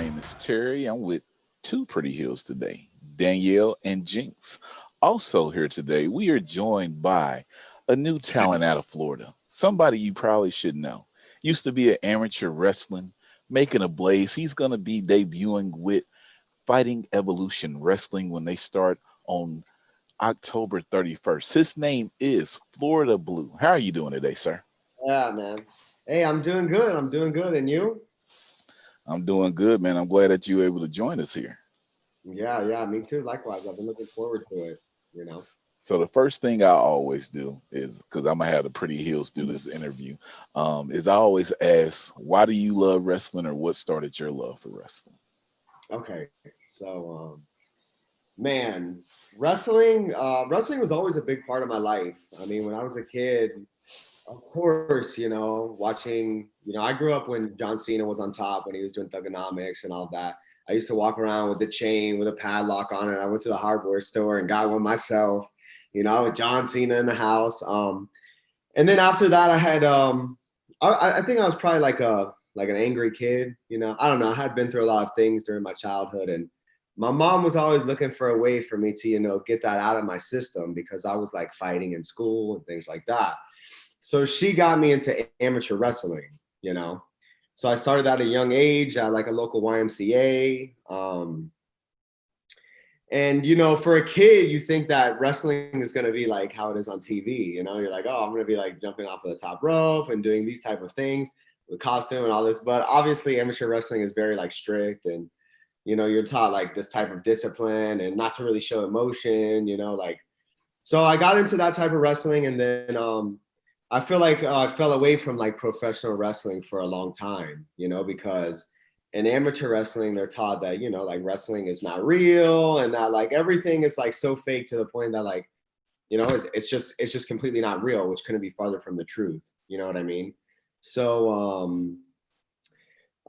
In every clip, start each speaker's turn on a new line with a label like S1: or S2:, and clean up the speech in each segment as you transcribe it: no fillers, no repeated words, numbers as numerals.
S1: name is Terry. I'm with two pretty heels today, Danielle and Jinx. Also, here today, we are joined by a new talent out of Florida, somebody you probably should know. Used to be an amateur wrestling, making a blaze. He's going to be debuting with Fighting Evolution Wrestling when they start on October 31st. His name is Florida Blue. How are you doing today, sir?
S2: Yeah, man. Hey, I'm doing good. I'm doing good. And you?
S1: I'm doing good, man. I'm glad that you were able to join us here.
S2: Yeah, me too. Likewise. I've been looking forward to it, you know.
S1: So the first thing I always do is because I'm gonna have the pretty heels do this interview, is I always ask, why do you love wrestling, or what started your love for wrestling?
S2: Okay. So man, wrestling was always a big part of my life. I mean, when I was a kid, of course, watching, I grew up when John Cena was on top when he was doing Thugonomics and all that. I used to walk around with the chain with a padlock on it. I went to the hardware store and got one myself, with John Cena in the house. And then after that, I had, I think I was probably like an angry kid, I don't know. I had been through a lot of things during my childhood, and my mom was always looking for a way for me to, get that out of my system because I was like fighting in school and things like that. So she got me into amateur wrestling, So I started at a young age at like a local YMCA. And, for a kid, you think that wrestling is going to be like how it is on TV. You're like, oh, I'm going to be like jumping off of the top rope and doing these type of things with costume and all this. But obviously amateur wrestling is very like strict, and, you're taught like this type of discipline and not to really show emotion, so I got into that type of wrestling. And then I feel like I fell away from like professional wrestling for a long time, because in amateur wrestling, they're taught that, like wrestling is not real and that like everything is like so fake to the point that like, it's just completely not real, which couldn't be farther from the truth. You know what I mean? So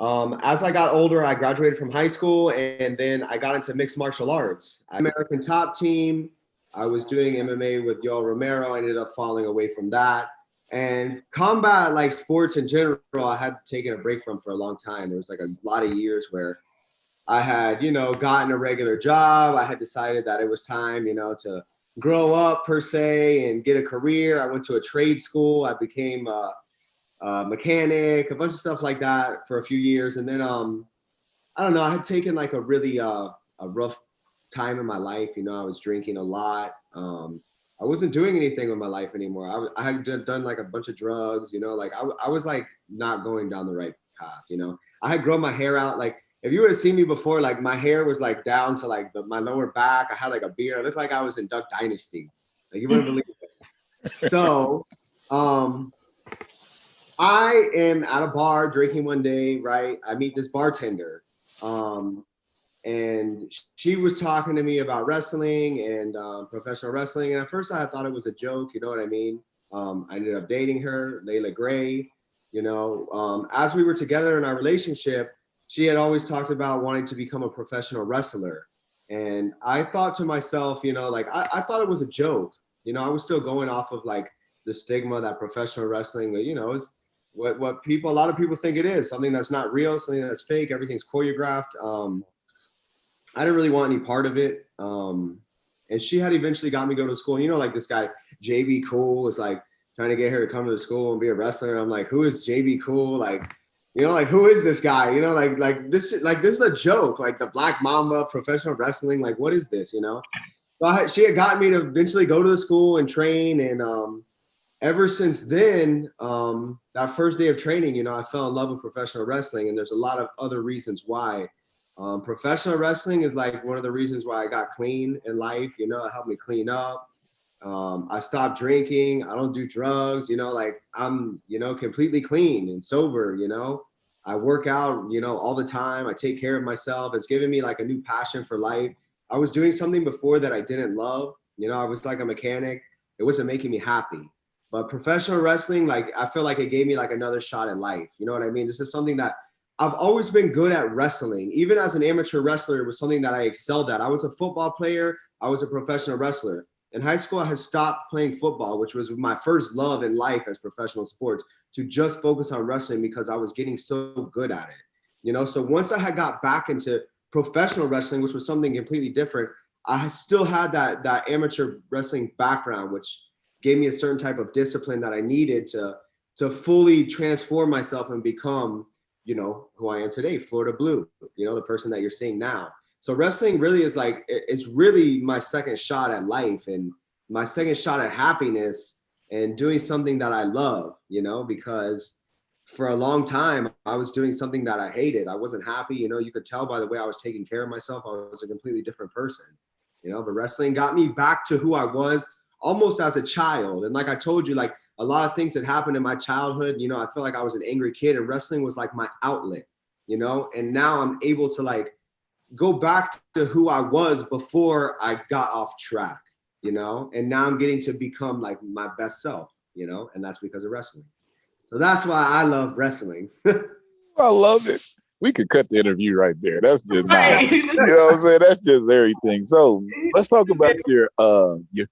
S2: as I got older, I graduated from high school, and then I got into mixed martial arts. American Top Team. I was doing MMA with Yoel Romero. I ended up falling away from that. And combat, like sports in general, I had taken a break from for a long time. There was like a lot of years where I had, gotten a regular job. I had decided that it was time, to grow up per se and get a career. I went to a trade school. I became a mechanic, a bunch of stuff like that for a few years. And then, I don't know, I had taken like a really a rough time in my life. I was drinking a lot. I wasn't doing anything with my life anymore. I had done like a bunch of drugs, like I was like not going down the right path. I had grown my hair out. Like if you would have seen me before, like my hair was like down to like my lower back. I had like a beard. I looked like I was in Duck Dynasty. Like you wouldn't believe it. So, I am at a bar drinking one day, right? I meet this bartender. And she was talking to me about wrestling and professional wrestling. And at first I thought it was a joke, you know what I mean? I ended up dating her, Layla Gray. As we were together in our relationship, she had always talked about wanting to become a professional wrestler. And I thought to myself, like, I thought it was a joke. I was still going off of like the stigma that professional wrestling, is what a lot of people think it is, something that's not real, something that's fake, everything's choreographed. I didn't really want any part of it. And she had eventually got me to go to school. And, like this guy, JB Cool, was like trying to get her to come to the school and be a wrestler. And I'm like, who is JB Cool? Like, like who is this guy? Like this is a joke, like the Black Mamba, professional wrestling. Like, what is this, So she had gotten me to eventually go to the school and train. And ever since then, that first day of training, I fell in love with professional wrestling. And there's a lot of other reasons why. Professional wrestling is like one of the reasons why I got clean in life. It helped me clean up. I stopped drinking. I don't do drugs. Like I'm, completely clean and sober. I work out, all the time. I take care of myself. It's given me like a new passion for life. I was doing something before that I didn't love. I was like a mechanic. It wasn't making me happy. But professional wrestling, like I feel like it gave me like another shot at life. You know what I mean? This is something that I've always been good at wrestling. Even as an amateur wrestler, it was something that I excelled at. I was a football player. I was a professional wrestler. In high school, I had stopped playing football, which was my first love in life as professional sports, to just focus on wrestling because I was getting so good at it. you know. So once I had got back into professional wrestling, which was something completely different, I still had that amateur wrestling background, which gave me a certain type of discipline that I needed to fully transform myself and become, you know, who I am today, Florida Blue, you know, the person that you're seeing now. So wrestling really is like, it's really my second shot at life and my second shot at happiness and doing something that I love, you know, because for a long time I was doing something that I hated. I wasn't happy, you know, you could tell by the way I was taking care of myself. I was a completely different person, you know, but wrestling got me back to who I was almost as a child. And like I told you, like a lot of things that happened in my childhood, you know, I feel like I was an angry kid and wrestling was like my outlet, you know, and now I'm able to like go back to who I was before I got off track, you know, and now I'm getting to become like my best self, you know, and that's because of wrestling. So that's why I love wrestling.
S1: I love it. We could cut the interview right there. That's just nice.
S2: Right.
S1: You know what I'm saying? That's just everything. So let's talk about your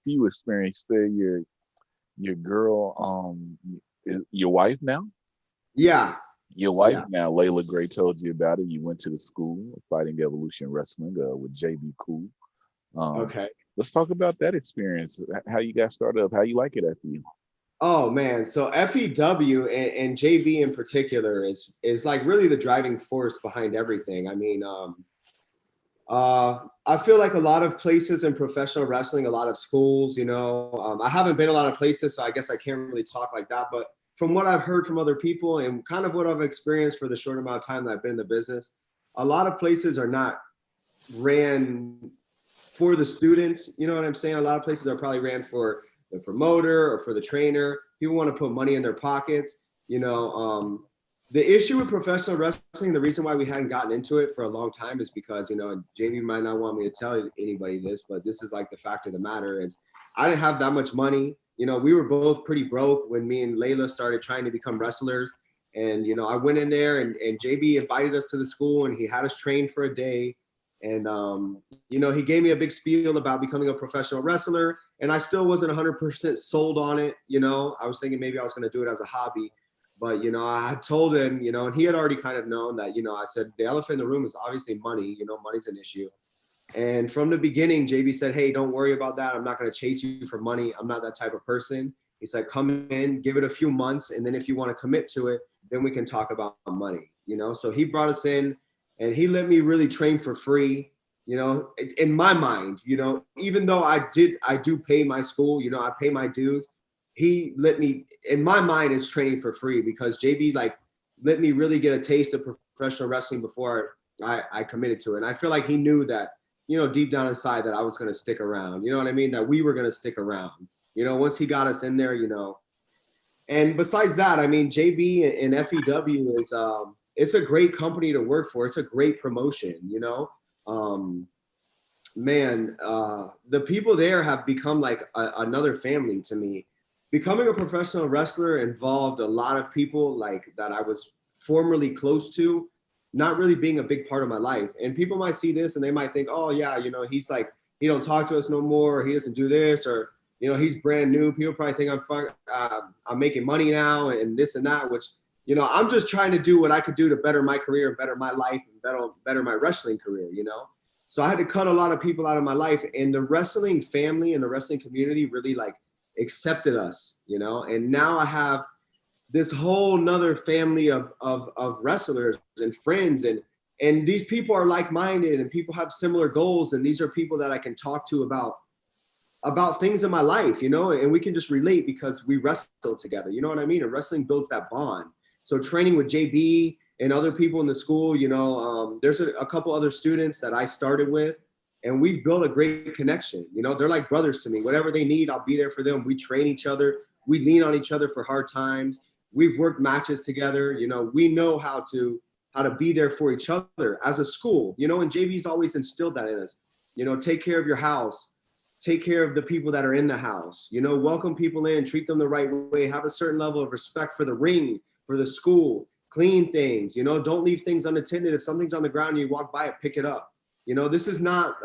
S1: few experience there. Your girl, your wife now.
S2: Yeah.
S1: Your wife
S2: Yeah.
S1: now, Layla Gray told you about it. You went to the school, Fighting Evolution Wrestling, with JB Cool. Um,
S2: Okay.
S1: let's talk about that experience. How you got started up. How you like it at you?
S2: Oh man, so F.E.W. And JB in particular is like really the driving force behind everything. I mean, I feel like a lot of places in professional wrestling, a lot of schools, you know, I haven't been a lot of places, so I guess I can't really talk like that. But from what I've heard from other people and kind of what I've experienced for the short amount of time that I've been in the business, a lot of places are not ran for the students. You know what I'm saying? A lot of places are probably ran for the promoter or for the trainer. People want to put money in their pockets. You know, the issue with professional wrestling, the reason why we hadn't gotten into it for a long time is because, you know, JV might not want me to tell anybody this, but this is like the fact of the matter is I didn't have that much money. You know, we were both pretty broke when me and Layla started trying to become wrestlers. And, you know, I went in there and JB invited us to the school and he had us train for a day. And, you know, he gave me a big spiel about becoming a professional wrestler. And I still wasn't 100% sold on it. You know, I was thinking maybe I was going to do it as a hobby. But, you know, I had told him, you know, and he had already kind of known that, you know, I said, the elephant in the room is obviously money. You know, money's an issue. And from the beginning, JB said, hey, don't worry about that. I'm not going to chase you for money. I'm not that type of person. He said, come in, give it a few months. And then if you want to commit to it, then we can talk about money, you know? So he brought us in and he let me really train for free, you know, in my mind, you know, even though I do pay my school, you know, I pay my dues. He let me, in my mind, is training for free because JB like let me really get a taste of professional wrestling before I committed to it. And I feel like he knew that, you know, deep down inside that I was going to stick around. You know what I mean? That we were going to stick around. You know, once he got us in there, you know. And besides that, I mean, JB and FEW is it's a great company to work for. It's a great promotion. You know, um, man, the people there have become like another family to me. Becoming a professional wrestler involved a lot of people like that I was formerly close to, not really being a big part of my life. And people might see this and they might think, oh yeah, you know, he's like he don't talk to us no more, or he doesn't do this, or you know, he's brand new. People probably think I'm making money now and this and that, which you know, I'm just trying to do what I could do to better my career, better my life, and better my wrestling career. You know. So I had to cut a lot of people out of my life, and the wrestling family and the wrestling community really like accepted us, you know. And now I have this whole nother family of wrestlers and friends, and these people are like-minded, and people have similar goals, and these are people that I can talk to about things in my life, you know, and we can just relate because we wrestle together. You know what I mean? And wrestling builds that bond. So training with JB and other people in the school, you know, there's a couple other students that I started with, and we've built a great connection. You know, they're like brothers to me. Whatever they need, I'll be there for them. We train each other. We lean on each other for hard times. We've worked matches together. You know, we know how to be there for each other as a school. You know, and JB's always instilled that in us. You know, take care of your house, take care of the people that are in the house, you know, welcome people in, treat them the right way, have a certain level of respect for the ring, for the school, clean things, you know, don't leave things unattended. If something's on the ground and you walk by it, pick it up. You know, this is not,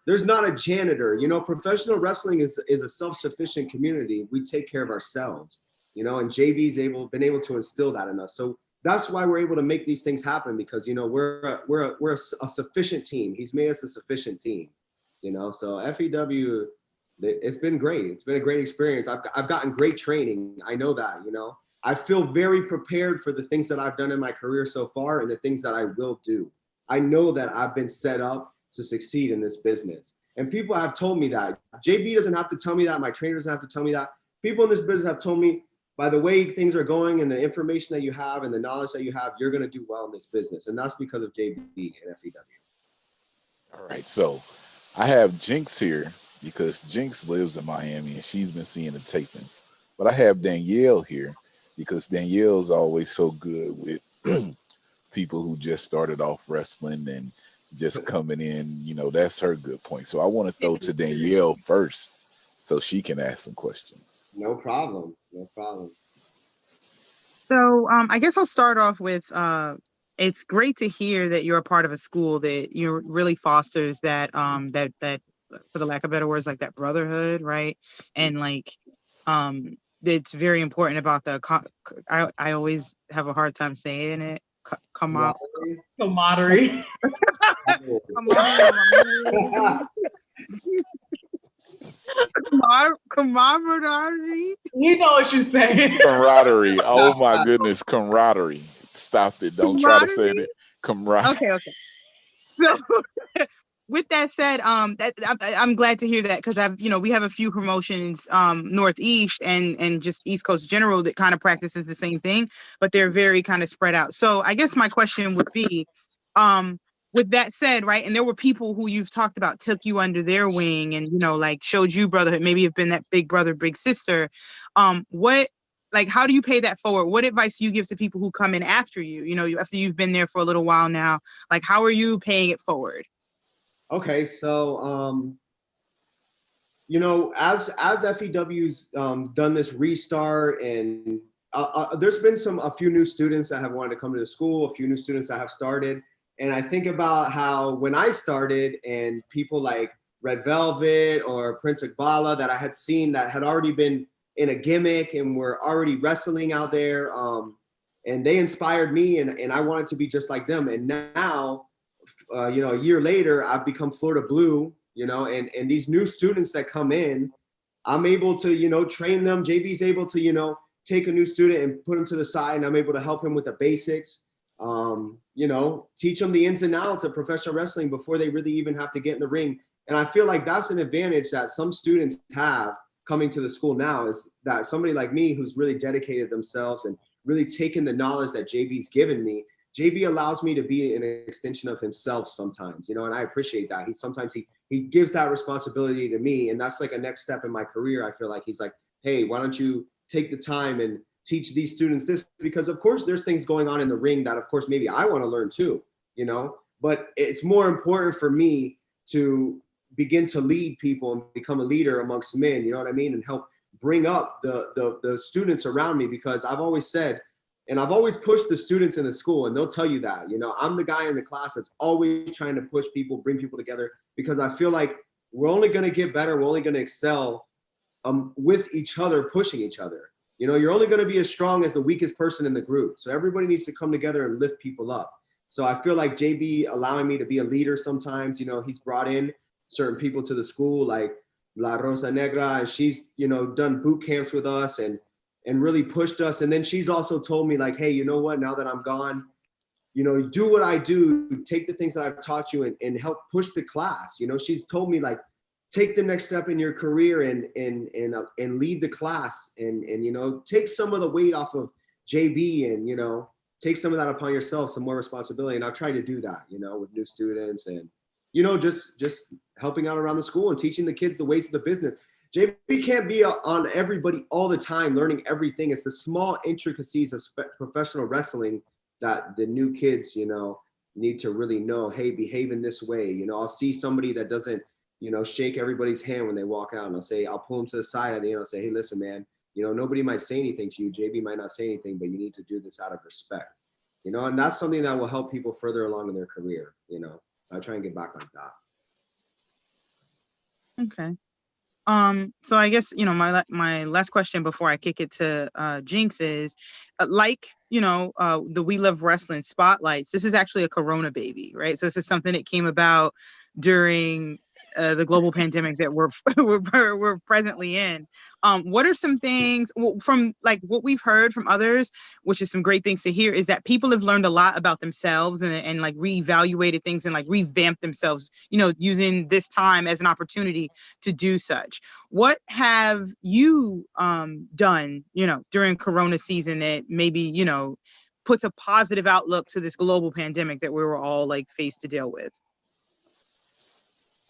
S2: there's not a janitor, you know, professional wrestling is a self-sufficient community. We take care of ourselves, you know, and JB's been able to instill that in us. So that's why we're able to make these things happen, because we're a sufficient team. He's made us a sufficient team, So FEW, it's been great. It's been a great experience. I've gotten great training. I know that. I feel very prepared for the things that I've done in my career so far and the things that I will do. I know that I've been set up to succeed in this business. And people have told me that. JB doesn't have to tell me that. My trainer doesn't have to tell me that. People in this business have told me, by the way things are going and the information that you have and the knowledge that you have, you're going to do well in this business. And that's because of JB and FEW.
S1: All right. So I have Jinx here because Jinx lives in Miami and she's been seeing the tapings. But I have Danielle here because Danielle's always so good with people who just started off wrestling and just coming in. That's her good point. So I want to throw to Danielle first so she can ask some questions.
S2: No problem. No problem.
S3: So I guess I'll start off with it's great to hear that you're a part of a school that really fosters that for the lack of better words, like that brotherhood, right? And like it's very important about I always have a hard time saying it.
S4: Camaraderie.
S3: Camaraderie.
S4: You know what you're saying.
S1: Camaraderie. Oh my goodness, camaraderie. Stop it. Don't try to say it. Camaraderie.
S3: Okay. So with that said, I'm glad to hear that, because we have a few promotions Northeast and just East Coast general that kind of practices the same thing, but they're very kind of spread out. So I guess my question would be, with that said, right, and there were people who you've talked about took you under their wing and like showed you brotherhood, maybe have been that big brother, big sister. How do you pay that forward? What advice do you give to people who come in after you, after you've been there for a little while now? Like, how are you paying it forward?
S2: Okay, so as FEW's done this restart, and there's been a few new students that have wanted to come to the school, a few new students that have started, and I think about how when I started, and people like Red Velvet or Prince Iqbala that I had seen that had already been in a gimmick and were already wrestling out there, and they inspired me, and I wanted to be just like them. And now, a year later, I've become Florida Blue, and these new students that come in, I'm able to, train them. JB's able to, take a new student and put him to the side, and I'm able to help him with the basics, teach them the ins and outs of professional wrestling before they really even have to get in the ring. And I feel like that's an advantage that some students have coming to the school now, is that somebody like me who's really dedicated themselves and really taken the knowledge that JB's given me. JB allows me to be an extension of himself sometimes, and I appreciate that. He gives that responsibility to me, and that's like a next step in my career. I feel like he's like, hey, why don't you take the time and teach these students this? Because of course there's things going on in the ring that of course maybe I want to learn too, but it's more important for me to begin to lead people and become a leader amongst men, you know what I mean? And help bring up the students around me, because I've always said, and I've always pushed the students in the school, and they'll tell you that, I'm the guy in the class that's always trying to push people, bring people together, because I feel like we're only going to get better. We're only going to excel with each other, pushing each other. You're only going to be as strong as the weakest person in the group. So everybody needs to come together and lift people up. So I feel like JB allowing me to be a leader sometimes, he's brought in certain people to the school like La Rosa Negra, and she's, done boot camps with us and really pushed us. And then she's also told me like, hey, you know what, now that I'm gone, do what I do, take the things that I've taught you and help push the class. She's told me like, take the next step in your career and lead the class and take some of the weight off of JB and, take some of that upon yourself, some more responsibility. And I've tried to do that, with new students and, just helping out around the school and teaching the kids the ways of the business. JB can't be on everybody all the time, learning everything. It's the small intricacies of professional wrestling that the new kids, need to really know, hey, behave in this way. I'll see somebody that doesn't, shake everybody's hand when they walk out, and I'll pull them to the side at the end. I'll say, hey, listen, man, nobody might say anything to you. JB might not say anything, but you need to do this out of respect, and that's something that will help people further along in their career, I try and get back like that.
S3: Okay. So I guess, my last question before I kick it to Jinx is, like, the We Love Wrestling spotlights. This is actually a Corona baby, right? So this is something that came about during the global pandemic that we're we're presently in. What are some things, from like what we've heard from others, which is some great things to hear, is that people have learned a lot about themselves, and like reevaluated things and like revamped themselves, using this time as an opportunity to do such. What have you done, during Corona season that maybe, puts a positive outlook to this global pandemic that we were all like faced to deal with?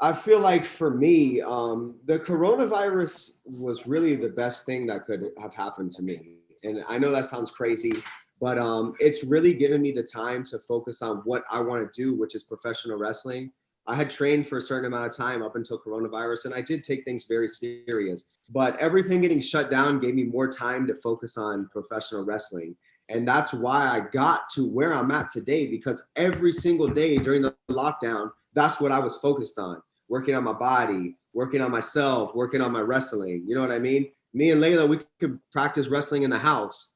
S2: I feel like for me, the coronavirus was really the best thing that could have happened to me. And I know that sounds crazy, but it's really given me the time to focus on what I want to do, which is professional wrestling. I had trained for a certain amount of time up until coronavirus, and I did take things very serious. But everything getting shut down gave me more time to focus on professional wrestling. And that's why I got to where I'm at today, because every single day during the lockdown, that's what I was focused on, working on my body, working on myself, working on my wrestling. You know what I mean? Me and Layla, we could practice wrestling in the house.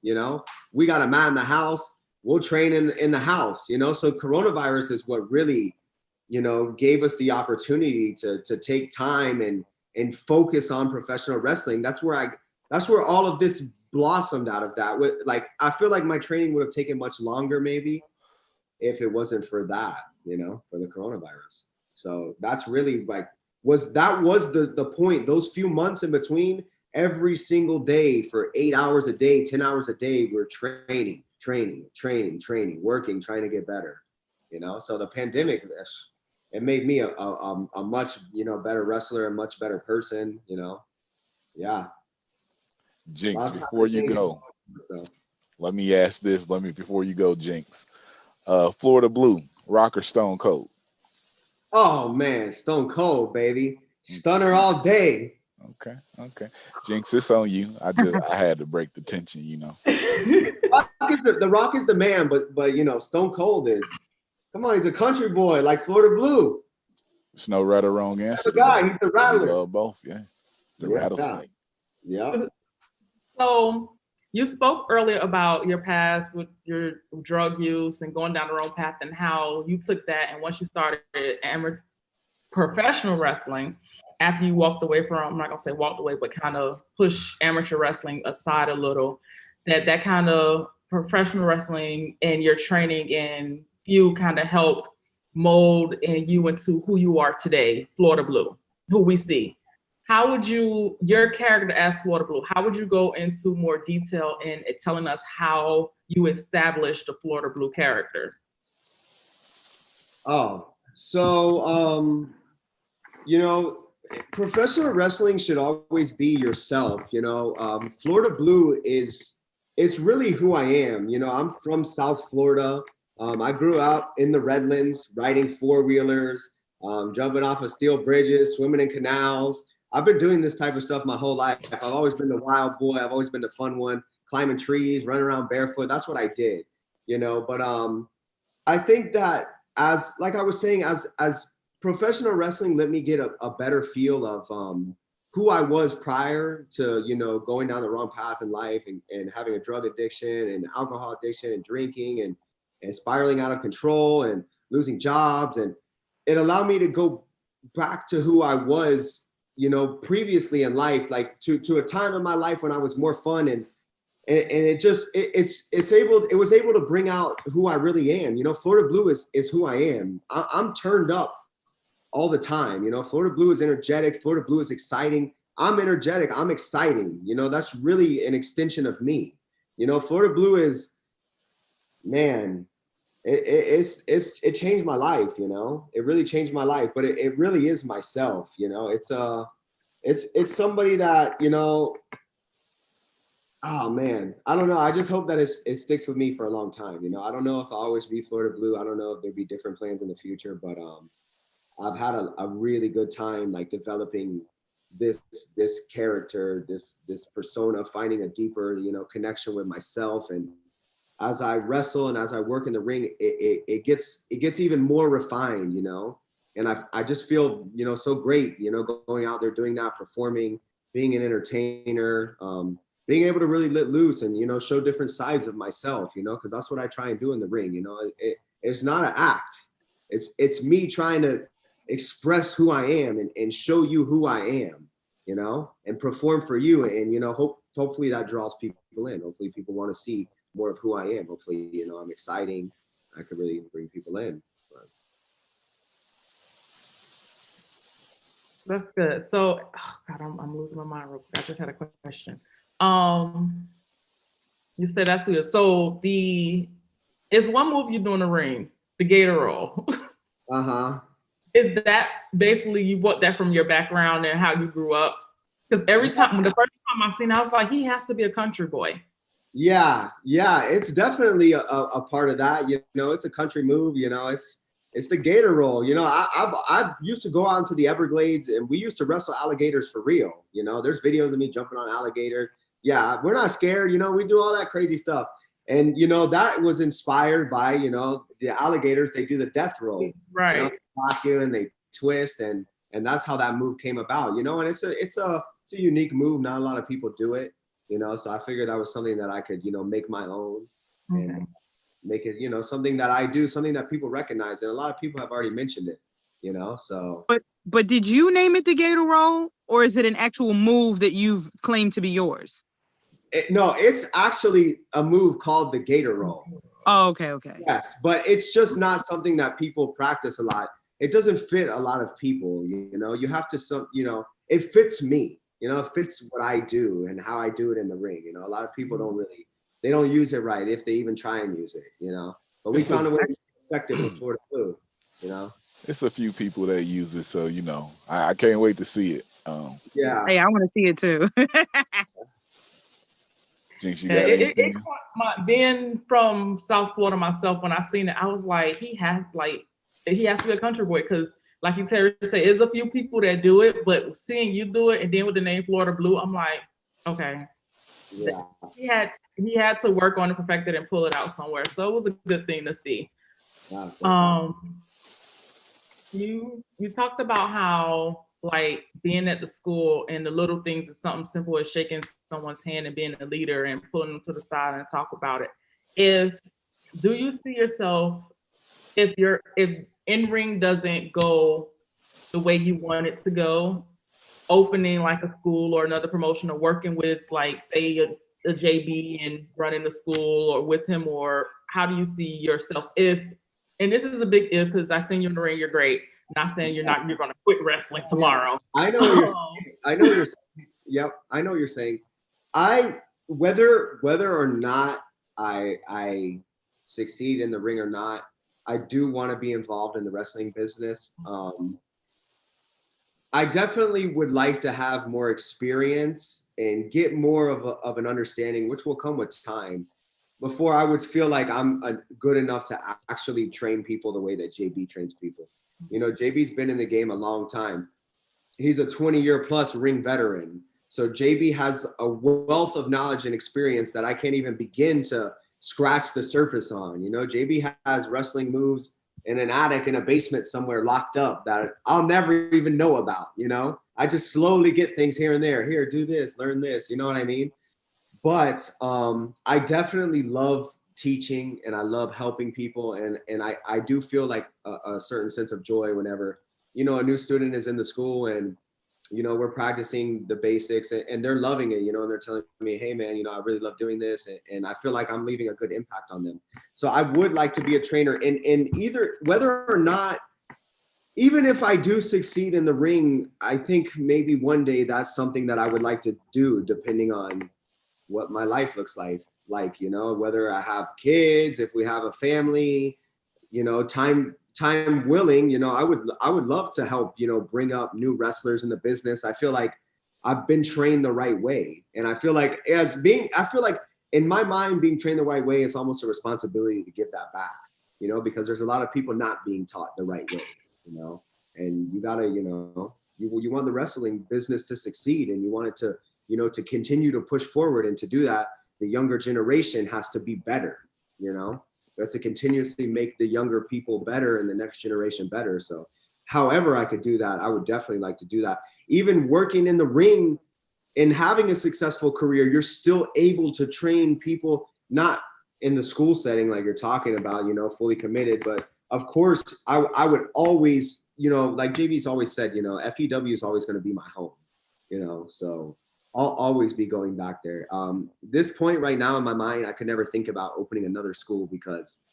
S2: We got a mat in the house. We'll train in the house. So coronavirus is what really, gave us the opportunity to take time and focus on professional wrestling. That's where all of this blossomed out of that. Like, I feel like my training would have taken much longer maybe if it wasn't for that, for the coronavirus. So that's really like, was the point. Those few months in between, every single day for 8 hours a day, 10 hours a day, we're training, working, trying to get better. So the pandemic, it made me a much, better wrestler, a much better person, yeah.
S1: Jinx, before you go, let me ask this. Before you go, Jinx, Florida Blue, rock or Stone Cold?
S2: Oh man, Stone Cold, baby. Stunner all day.
S1: Okay. Jinx, it's on you. I had to break the tension,
S2: The Rock is the man, but Stone Cold is, come on, he's a country boy like Florida Blue.
S1: It's no right or wrong answer.
S2: The guy, he's the rattler.
S1: Love both, yeah. The rattlesnake.
S2: Yeah.
S4: So you spoke earlier about your past with your drug use and going down the wrong path, and how you took that, and once you started professional wrestling, after you walked away from, I'm not gonna say walked away, but kind of push amateur wrestling aside a little, that kind of professional wrestling and your training and you kind of helped mold and you into who you are today, Florida Blue, who we see. How would your character as Florida Blue, how would you go into more detail in telling us how you established the Florida Blue character?
S2: Oh, so, professional wrestling should always be yourself. Florida Blue it's really who I am. I'm from South Florida. I grew up in the Redlands, riding four-wheelers, jumping off of steel bridges, swimming in canals. I've been doing this type of stuff my whole life. I've always been the wild boy. I've always been the fun one, climbing trees, running around barefoot. That's what I did, but I think that, as like I was saying, as professional wrestling let me get a better feel of who I was prior to, going down the wrong path in life and having a drug addiction and alcohol addiction and drinking and spiraling out of control and losing jobs. And it allowed me to go back to who I was, previously in life, like to a time in my life when I was more fun and it was able to bring out who I really am. Florida Blue is who I am. I'm turned up all the time. Florida Blue is energetic. Florida Blue is exciting. I'm energetic. I'm exciting. That's really an extension of me. Florida Blue is, man, it changed my life. It really changed my life, but it really is myself. It's somebody that, oh man, I don't know. I just hope that it sticks with me for a long time. I don't know if I'll always be Florida Blue. I don't know if there'll be different plans in the future, but I've had a really good time like developing this character, this persona, finding a deeper, connection with myself. And as I wrestle and as I work in the ring, it gets even more refined, And I just feel, so great, going out there, doing that, performing, being an entertainer, being able to really let loose and, show different sides of myself, because that's what I try and do in the ring. It's not an act. It's me trying to express who I am and show you who I am, and perform for you. And, hopefully that draws people in. Hopefully people want to see more of who I am. Hopefully, I'm exciting. I could really bring people in. But.
S4: That's good. So, oh God, I'm losing my mind real quick. I just had a question. You said that's good. So it's one move you do in the ring, the gator roll. Is that basically you bought that from your background and how you grew up? Because every time, the first time I seen it, I was like, he has to be a country boy.
S2: Yeah, it's definitely a part of that. It's a country move. It's the gator roll. I used to go out into the Everglades and we used to wrestle alligators for real. There's videos of me jumping on alligator. Yeah, we're not scared. We do all that crazy stuff. And, that was inspired by, the alligators. They do the death roll.
S4: Right.
S2: Lock you and they twist. And that's how that move came about, and it's a unique move. Not a lot of people do it, so I figured that was something that I could, make my own and make it, something that I do, something that people recognize. And a lot of people have already mentioned it, so.
S3: But did you name it the gator roll, or is it an actual move that you've claimed to be yours?
S2: No, it's actually a move called the gator roll.
S3: Oh, okay.
S2: Yes, but it's just not something that people practice a lot. It doesn't fit a lot of people, you have to, it fits me, it fits what I do and how I do it in the ring. A lot of people they don't use it right if they even try and use it, but we found a way to be effective with Florida Blue,
S1: It's a few people that use it, so, I can't wait to see it.
S2: Yeah.
S3: Hey, I want to see it too.
S1: Jinx, you got anything?
S4: Being from South Florida myself, when I seen it, I was like, he has to be a country boy, because like you Terry said, there's a few people that do it, but seeing you do it and then with the name Florida Blue, I'm like, okay.
S2: Yeah.
S4: He had to work on it, perfect it, and pull it out somewhere. So it was a good thing to see.
S2: Wow,
S4: you talked about how like being at the school and the little things is something simple as shaking someone's hand and being a leader and pulling them to the side and talk about it. Do you see yourself, if in-ring doesn't go the way you want it to go, opening like a school or another promotion, or working with like say a JB and running the school or with him, or how do you see yourself and this is a big if, because I seen you in the ring, you're great. Not saying you're going to quit wrestling tomorrow.
S2: I know what you're saying. I know what you're saying. Yep, I know what you're saying. Whether or not I succeed in the ring or not, I do want to be involved in the wrestling business. I definitely would like to have more experience and get more of an understanding, which will come with time, before I would feel like I'm good enough to actually train people the way that JB trains people. JB's been in the game a long time. He's a 20-year plus ring veteran. So JB has a wealth of knowledge and experience that I can't even begin to scratch the surface on. JB has wrestling moves in an attic in a basement somewhere locked up that I'll never even know about. I just slowly get things here and there. Here, do this, learn this, you know what I mean? But I definitely love teaching and I love helping people. And I do feel like a certain sense of joy whenever, a new student is in the school and, we're practicing the basics and they're loving it, and they're telling me, hey man, I really love doing this. And I feel like I'm leaving a good impact on them. So I would like to be a trainer and either whether or not, even if I do succeed in the ring, I think maybe one day that's something that I would like to do, depending on what my life looks like, whether I have kids, if we have a family, time willing, I would love to help, bring up new wrestlers in the business. I feel like I've been trained the right way. And I feel like in my mind, being trained the right way is almost a responsibility to give that back, because there's a lot of people not being taught the right way, and you gotta, you want the wrestling business to succeed and you want it to, to continue to push forward. And to do that, the younger generation has to be better, we have to continuously make the younger people better and the next generation better. So however I could do that, I would definitely like to do that. Even working in the ring and having a successful career, you're still able to train people, not in the school setting like you're talking about, fully committed. But of course, I would always, like JB's always said, FEW is always going to be my home, so I'll always be going back there. This point right now in my mind, I could never think about opening another school because,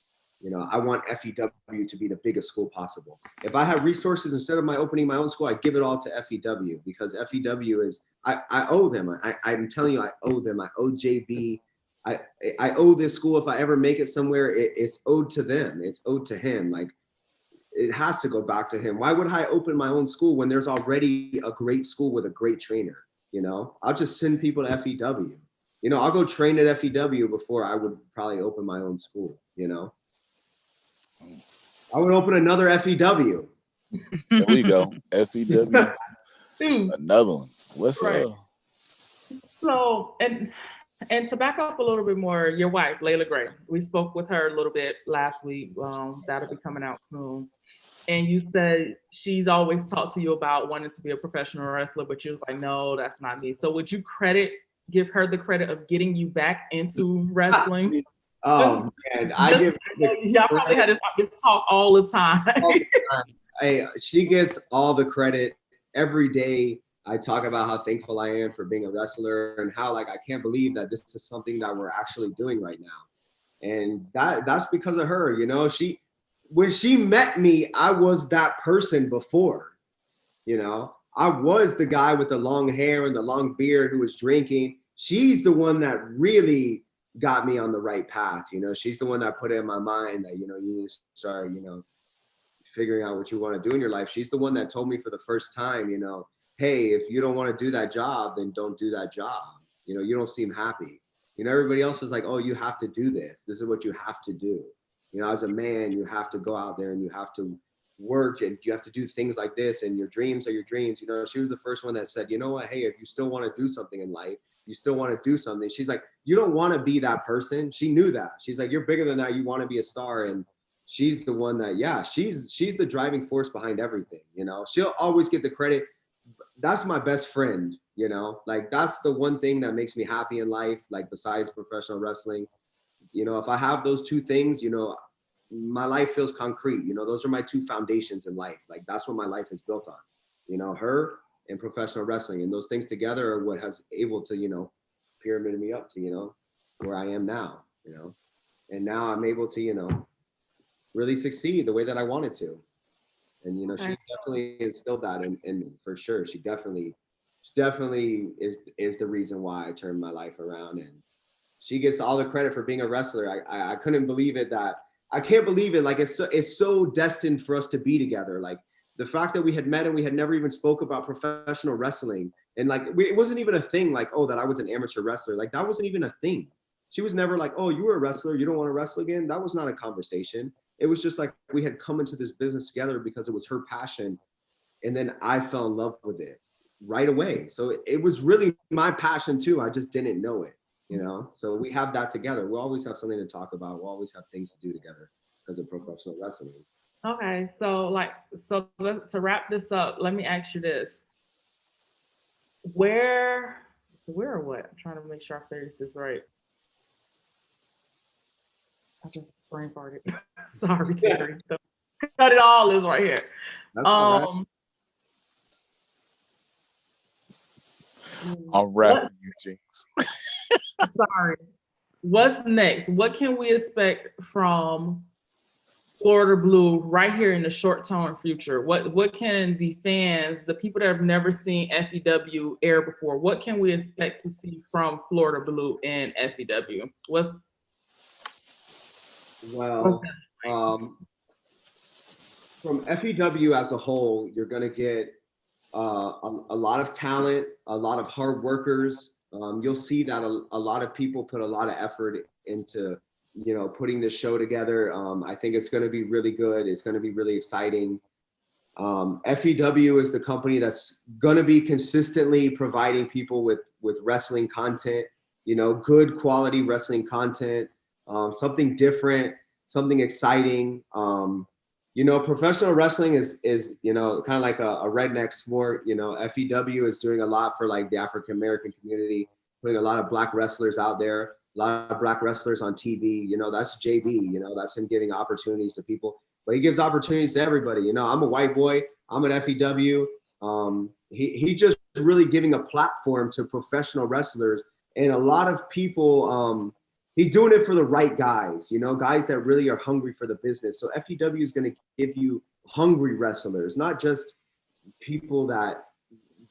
S2: I want FEW to be the biggest school possible. If I had resources, instead of opening my own school, I'd give it all to FEW, because FEW is, I owe them. I'm telling you, I owe them. I owe JB. I owe this school. If I ever make it somewhere, it's owed to them. It's owed to him. Like, it has to go back to him. Why would I open my own school when there's already a great school with a great trainer? I'll just send people to FEW. I'll go train at FEW before I would probably open my own school. I would open another FEW.
S1: There we go. FEW. Another one. What's
S4: Right.
S1: up?
S4: So, and to back up a little bit more, your wife, Layla Gray, we spoke with her a little bit last week. That'll be coming out soon. And you said she's always talked to you about wanting to be a professional wrestler, but you was like, no, that's not me. So would you give her the credit of getting you back into wrestling?
S2: Oh, man.
S4: Y'all probably had this talk all the time.
S2: Hey, she gets all the credit every day. I talk about how thankful I am for being a wrestler and how, like, I can't believe that this is something that we're actually doing right now. And that's because of her. When she met me, I was that person before. I was the guy with the long hair and the long beard who was drinking. She's the one that really got me on the right path. She's the one that put it in my mind that, you need to start, figuring out what you want to do in your life. She's the one that told me for the first time, hey, if you don't want to do that job, then don't do that job. You don't seem happy. Everybody else is like, oh, you have to do this. This is what you have to do. As a man, you have to go out there and you have to work and you have to do things like this, and your dreams are your dreams. She was the first one that said, you know what, hey, if you still want to do something in life, you still want to do something. She's like, you don't want to be that person. She knew that. She's like, you're bigger than that. You want to be a star. And she's the one that, yeah, she's the driving force behind everything. She'll always get the credit. That's my best friend. Like, that's the one thing that makes me happy in life, like, besides professional wrestling. If I have those two things, my life feels concrete. Those are my two foundations in life. Like, that's what my life is built on, her and professional wrestling. And those things together are what has able to, pyramid me up to, where I am now, and now I'm able to, really succeed the way that I wanted to. And, she definitely instilled that in me, for sure. She definitely is the reason why I turned my life around. And she gets all the credit for being a wrestler. I couldn't believe it. I can't believe it. Like, it's so destined for us to be together. Like, the fact that we had met and we had never even spoke about professional wrestling. And, like, it wasn't even a thing, like, oh, that I was an amateur wrestler. Like, that wasn't even a thing. She was never like, oh, you were a wrestler, you don't want to wrestle again. That was not a conversation. It was just like, we had come into this business together because it was her passion. And then I fell in love with it right away. So it was really my passion too. I just didn't know it, So we have that together. We'll always have something to talk about. We'll always have things to do together because of professional wrestling.
S4: Okay, so to wrap this up, let me ask you this. Where or what? I'm trying to make sure I phrase this right. I just brain farted. Sorry, Terry. Cut it all is right here.
S2: That's all right.
S1: I'm rapping you, Jinx.
S4: Sorry. What's next? What can we expect from Florida Blue right here in the short-term future? What can the fans, the people that have never seen FEW air before, what can we expect to see from Florida Blue and FEW?
S2: From FEW as a whole, you're going to get a lot of talent, a lot of hard workers. You'll see that a lot of people put a lot of effort into, putting this show together. I think it's going to be really good. It's going to be really exciting. FEW is the company that's going to be consistently providing people with wrestling content, good quality wrestling content, something different, something exciting. You know, professional wrestling is you know, kind of like a redneck sport. You know, FEW is doing a lot for like the African American community, putting a lot of black wrestlers out there, a lot of black wrestlers on TV. You know, that's JB. You know, that's him giving opportunities to people, but he gives opportunities to everybody. You know, I'm a white boy. I'm an FEW. He just really giving a platform to professional wrestlers, and a lot of people. He's doing it for the right guys, you know, guys that really are hungry for the business. So FEW is going to give you hungry wrestlers, not just people that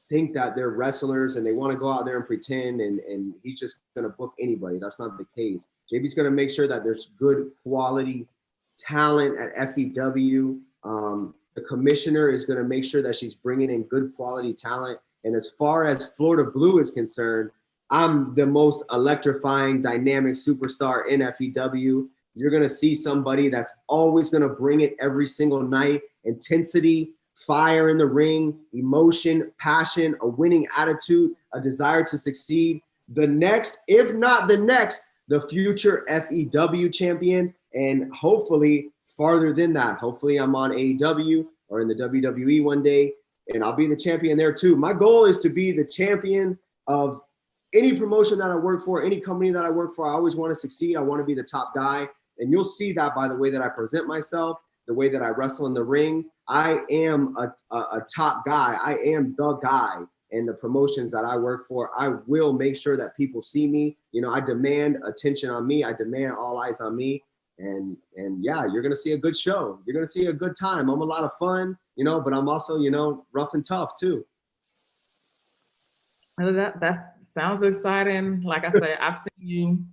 S2: think that they're wrestlers and they want to go out there and pretend, and he's just going to book anybody. That's not the case. JB's going to make sure that there's good quality talent at FEW. The commissioner is going to make sure that she's bringing in good quality talent. And as far as Florida Blue is concerned, I'm the most electrifying, dynamic superstar in FEW. You're going to see somebody that's always going to bring it every single night. Intensity, fire in the ring, emotion, passion, a winning attitude, a desire to succeed. The next, if not the next, the future FEW champion, and hopefully farther than that. Hopefully I'm on AEW or in the WWE one day, and I'll be the champion there too. My goal is to be the champion of any promotion that I work for, any company that I work for. I always want to succeed. I want to be the top guy. And you'll see that by the way that I present myself, the way that I wrestle in the ring. I am a top guy. I am the guy in the promotions that I work for. I will make sure that people see me. You know, I demand attention on me. I demand all eyes on me. And yeah, you're going to see a good show. You're going to see a good time. I'm a lot of fun, you know, but I'm also, you know, rough and tough too.
S4: That sounds exciting. Like I said, I've seen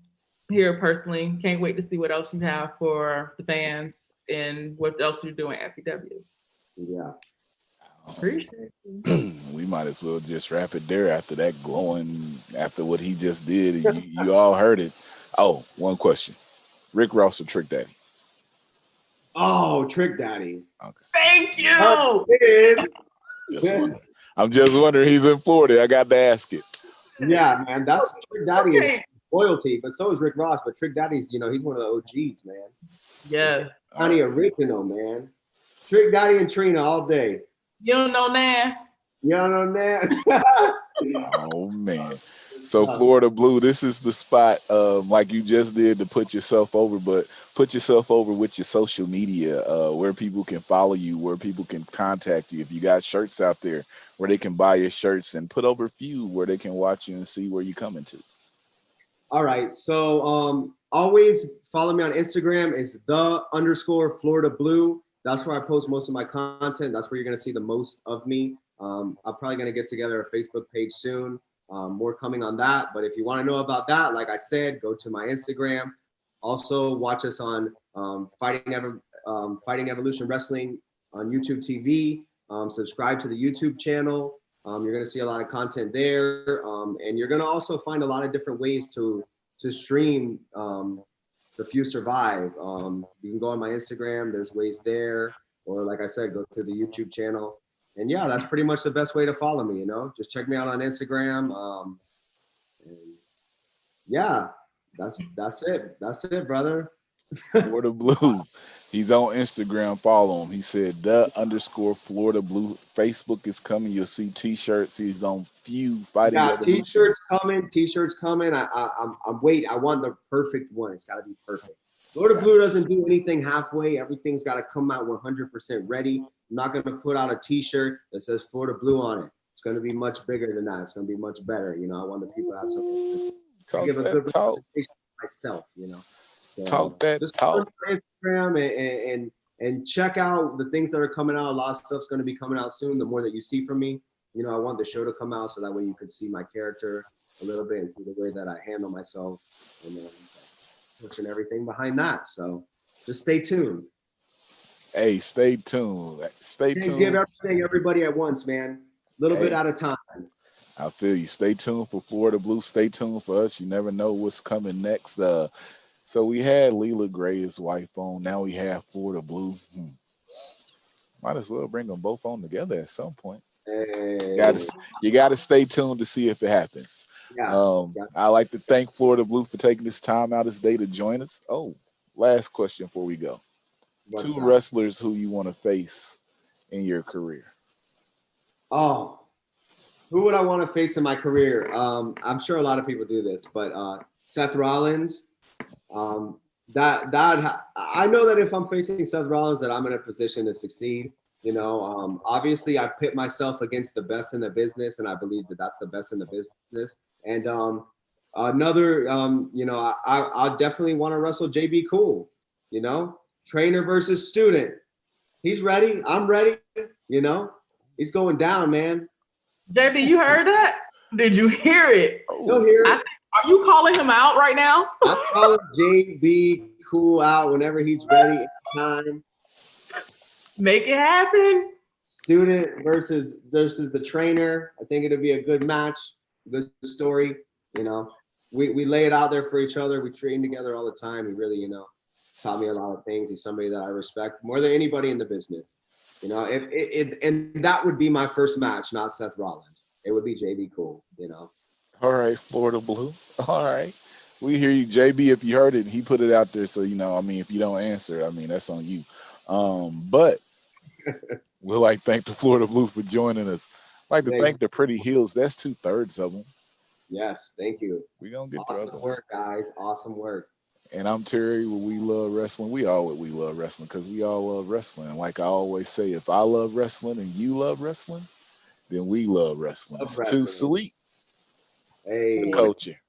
S4: you here personally. Can't wait to see what else you have for the fans and what else you're doing at FEW.
S2: Yeah.
S4: Appreciate you.
S1: We might as well just wrap it there after that glowing, after what he just did. You all heard it. Oh, one question. Rick Ross or Trick Daddy?
S2: Oh, Trick Daddy.
S1: Okay.
S4: Thank you.
S1: I'm just wondering. He's in Florida. I got to ask it.
S2: Yeah, man. That's Trick Daddy is royalty, but so is Rick Ross. But Trick Daddy's, you know, he's one of the OGs, man.
S4: Yeah.
S2: Johnny original, man. Trick Daddy and Trina all day.
S4: You don't know now.
S2: You don't know that?
S1: Oh man. So Florida Blue, this is the spot, like you just did, to put yourself over, but put yourself over with your social media, where people can follow you, where people can contact you. If you got shirts out there, where they can buy your shirts, and put over a few where they can watch you and see where you're coming to.
S2: All right. So always follow me on Instagram. It's _Florida Blue. That's where I post most of my content. That's where you're going to see the most of me. I'm probably going to get together a Facebook page soon. More coming on that. But if you want to know about that, like I said, go to my Instagram. Also, watch us on Fighting Evolution Wrestling on YouTube TV. Subscribe to the YouTube channel. You're going to see a lot of content there. And you're going to also find a lot of different ways to stream The Few Survive. You can go on my Instagram. There's ways there. Or like I said, go to the YouTube channel. And yeah, that's pretty much the best way to follow me, you know. Just check me out on Instagram. And yeah, that's it. That's it, brother.
S1: Florida Blue. He's on Instagram. Follow him. He said _Florida Blue. Facebook is coming. You'll see t-shirts. He's on Few Fighting Evolution.
S2: T-shirts coming. I'm waiting. I want the perfect one. It's got to be perfect. Florida Blue doesn't do anything halfway. Everything's got to come out 100% ready. I'm not going to put out a t-shirt that says Florida Blue on it. It's going to be much bigger than that. It's going to be much better. You know, I want the people to have something to give a good representation myself, you know. So just talk. Instagram and check out the things that are coming out. A lot of stuff's going to be coming out soon. The more that you see from me, you know, I want the show to come out so that way you can see my character a little bit and see the way that I handle myself, and then pushing everything behind that. So just stay tuned.
S1: Hey, stay tuned. Stay tuned.
S2: Give everything everybody at once, man. A little bit at a time.
S1: I feel you. Stay tuned for Florida Blue. Stay tuned for us. You never know what's coming next. So we had Leela Gray, his wife, on. Now we have Florida Blue. Might as well bring them both on together at some point.
S2: Hey.
S1: You got to stay tuned to see if it happens.
S2: Yeah.
S1: I'd like to thank Florida Blue for taking this time out this day to join us. Oh, last question before we go.
S2: What's
S1: Two
S2: that?
S1: wrestlers who you want to face in your career.
S2: Oh, who would I want to face in my career? I'm sure a lot of people do this, but Seth Rollins. I know that if I'm facing Seth Rollins, that I'm in a position to succeed. You know, obviously I pit myself against the best in the business, and I believe that that's the best in the business. And another, I definitely want to wrestle JB Cool. You know, trainer versus student. He's ready. I'm ready. You know, he's going down, man.
S4: JB, you heard that? Did you hear it?
S2: He'll hear it.
S4: Are you calling him out right now?
S2: I'm calling JB Cool out whenever he's ready. Anytime.
S4: Make it happen.
S2: Student versus the trainer. I think it'll be a good match, good story. You know, we lay it out there for each other. We train together all the time. He really, taught me a lot of things. He's somebody that I respect more than anybody in the business. You know, and that would be my first match, not Seth Rollins. It would be JB Cool. You know.
S1: All right, Florida Blue. All right. We hear you, JB. If you heard it, he put it out there. So, if you don't answer, that's on you. But we'll thank the Florida Blue for joining us. I'd like to thank the Pretty Heels. That's 2/3 of them.
S2: Yes, thank you.
S1: We're going to get
S2: awesome
S1: the other
S2: work, guys. Awesome work.
S1: And I'm Terry. We love wrestling. We love wrestling because we all love wrestling. Like I always say, if I love wrestling and you love wrestling, then we love wrestling. It's too sweet.
S2: Hey.
S1: Culture.